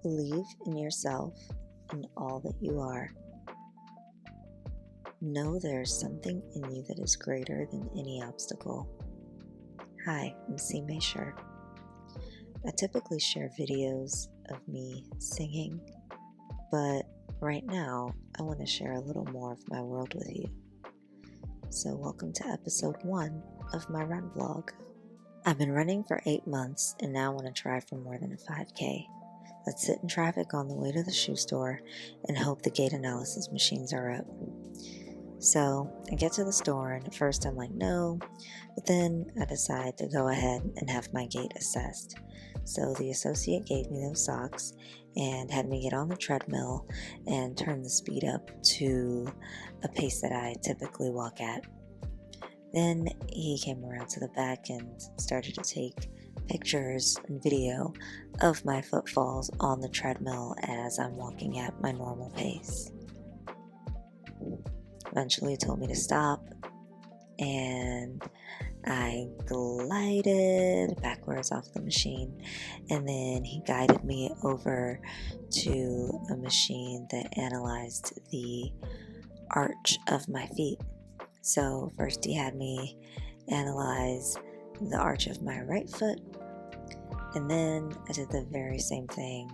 Believe in yourself and all that you are. Know there's something in you that is greater than any obstacle. Hi, I'm C. Maysher. I typically share videos of me singing, but right now I want to share a little more of my world with you. So welcome to episode 1 of my run vlog. I've been running for 8 months and now want to try for more than a 5K. Let's sit in traffic on the way to the shoe store and hope the gait analysis machines are up. So I get to the store and at first I'm like, no, but then I decide to go ahead and have my gait assessed. So the associate gave me those socks and had me get on the treadmill and turn the speed up to a pace that I typically walk at. Then he came around to the back and started to take pictures and video of my footfalls on the treadmill as I'm walking at my normal pace. Eventually he told me to stop and I glided backwards off the machine, and then he guided me over to a machine that analyzed the arch of my feet. So first he had me analyze the arch of my right foot, and then I did the very same thing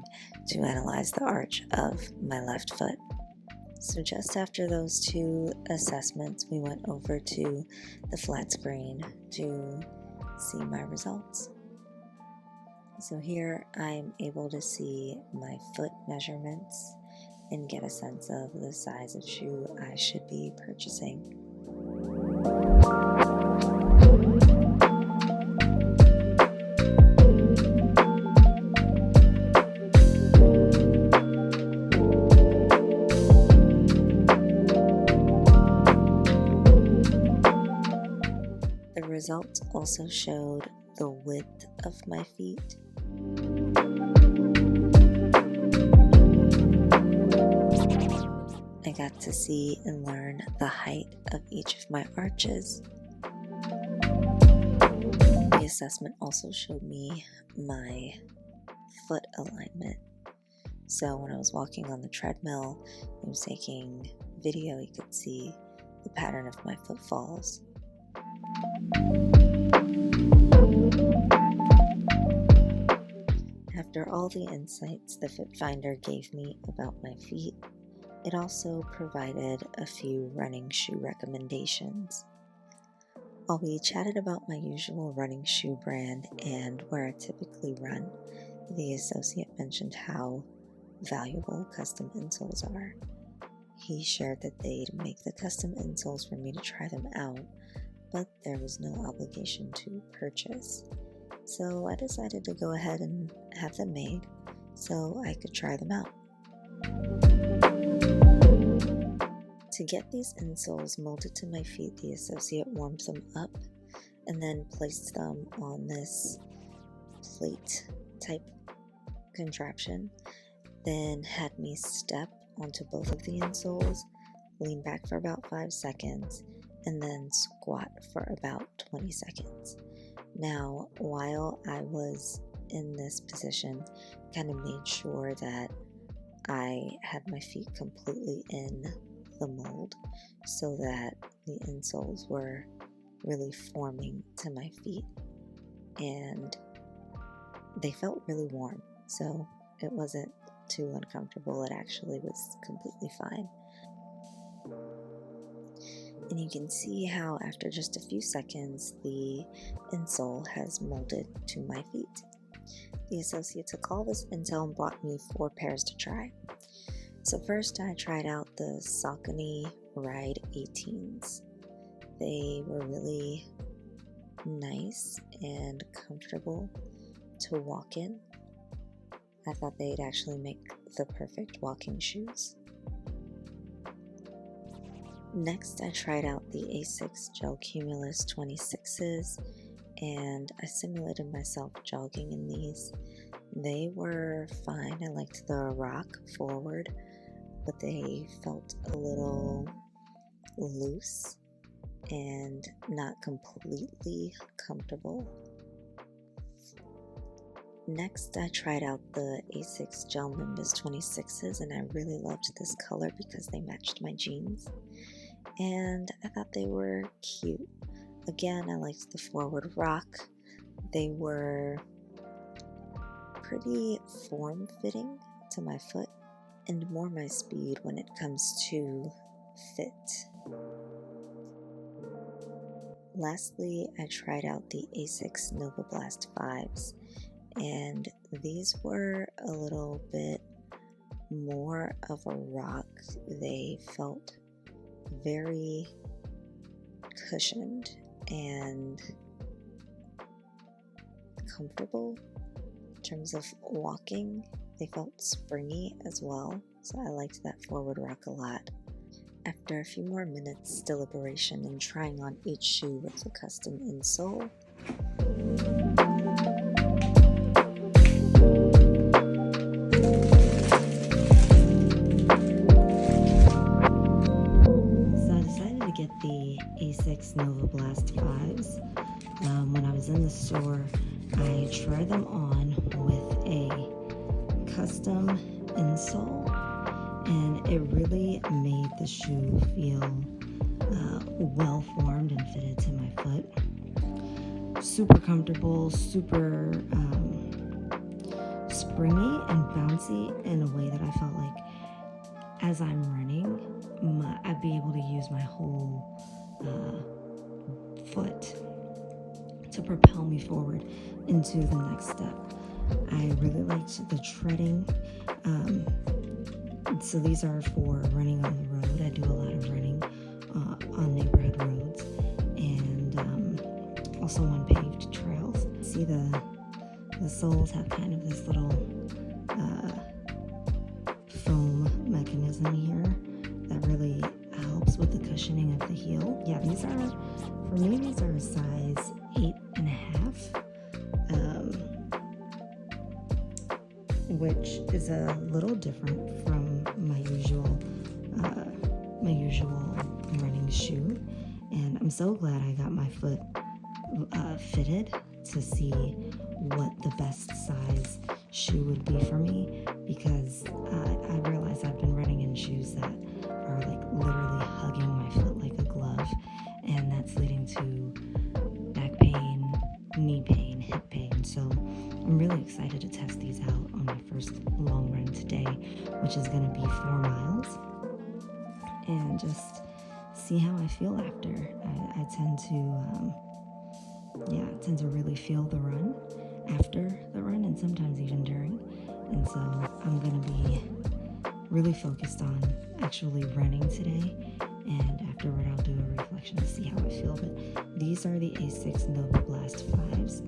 to analyze the arch of my left foot. So just after those 2 assessments, we went over to the flat screen to see my results. So here I'm able to see my foot measurements and get a sense of the size of shoe I should be purchasing. The results also showed the width of my feet. I got to see and learn the height of each of my arches. The assessment also showed me my foot alignment. So when I was walking on the treadmill, he was taking video, you could see the pattern of my footfalls. After all the insights the Fit Finder gave me about my feet, it also provided a few running shoe recommendations. While we chatted about my usual running shoe brand and where I typically run, the associate mentioned how valuable custom insoles are. He shared that they'd make the custom insoles for me to try them out, but there was no obligation to purchase. So I decided to go ahead and have them made so I could try them out. To get these insoles molded to my feet, the associate warmed them up and then placed them on this plate type contraption, then had me step onto both of the insoles, lean back for about 5 seconds, and then squat for about 20 seconds. Now, while I was in this position, kind of made sure that I had my feet completely in the mold so that the insoles were really forming to my feet, and they felt really warm, so it wasn't too uncomfortable. It actually was completely fine. And you can see how after just a few seconds the insole has molded to my feet. The associate took all this intel and brought me 4 pairs to try. So first I tried out the Saucony Ride 18s. They were really nice and comfortable to walk in. I thought they'd actually make the perfect walking shoes. Next, I tried out the Asics Gel Cumulus 26s, and I simulated myself jogging in these. They were fine. I liked the rock forward, but they felt a little loose and not completely comfortable. Next, I tried out the A6 Gel Nimbus 26s, and I really loved this color because they matched my jeans, and I thought they were cute. Again, I liked the forward rock. They were pretty form-fitting to my foot and more my speed when it comes to fit. Lastly, I tried out the A6 Nova Blast 5s, and these were a little bit more of a rock. They felt very cushioned and comfortable in terms of walking. They felt springy as well, so I liked that forward rock a lot. After a few more minutes deliberation and trying on each shoe with the custom insole, so I decided to get the A6 Nova Blast 5s. When I was in the store, I tried them on with a custom insole, and it really made the shoe feel well formed and fitted to my foot. Super comfortable, super springy and bouncy in a way that I felt like as I'm running, I'd be able to use my whole foot to propel me forward into the next step. I really liked the treading. So these are for running on the road. I do a lot of running on neighborhood roads and also on paved trails. See the soles have kind of this little foam mechanism here that really helps with the cushioning of the heel. Yeah, these are a size 8.5. Which is a little different from my usual running shoe, and I'm so glad I got my foot fitted to see what the best size shoe would be for me, because I realize I've been running in shoes that are like literally hugging my foot like a glove, and that's leading to back pain, knee pain, hip pain. So I'm really excited to test these out on my first long run today, which is going to be 4 miles, and just see how I feel after. I tend to really feel the run after the run, and sometimes even during, and so I'm going to be really focused on actually running today, and afterward I'll do a reflection to see how I feel. But these are the A6 Nova Blast 5s.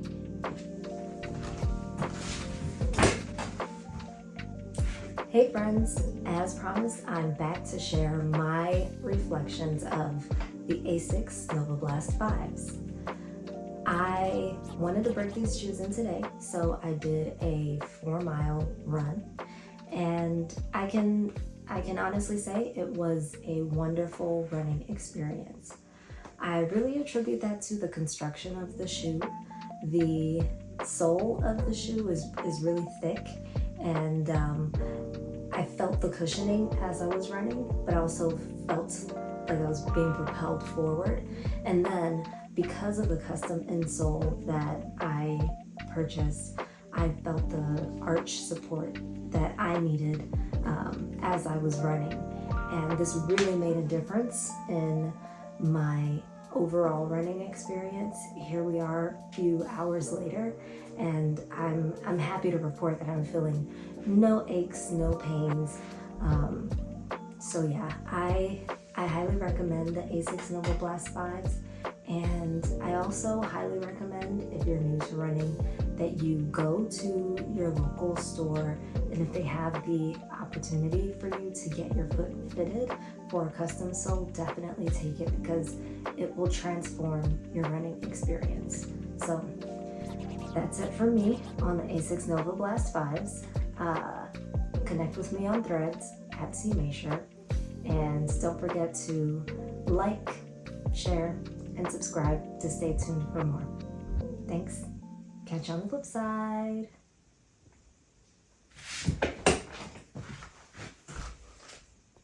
Hey friends, as promised, I'm back to share my reflections of the A6 Nova Blast 5s. I wanted to break these shoes in today, so I did a 4-mile run, and I can honestly say it was a wonderful running experience. I really attribute that to the construction of the shoe. The sole of the shoe is really thick, and I felt the cushioning as I was running, but I also felt like I was being propelled forward. And then because of the custom insole that I purchased, I felt the arch support that I needed as I was running. And this really made a difference in my overall running experience. Here we are a few hours later, and I'm happy to report that I'm feeling no aches, no pains. So yeah, I highly recommend the A6 Nova Blast 5s, and I also highly recommend, if you're new to running, that you go to your local store, and if they have the opportunity for you to get your foot fitted for a custom sole, definitely take it, because it will transform your running experience. So that's it for me on the A6 Nova Blast 5s. Connect with me on Threads at @CMaysure, and don't forget to like, share, and subscribe to stay tuned for more. Thanks. Catch you on the flip side.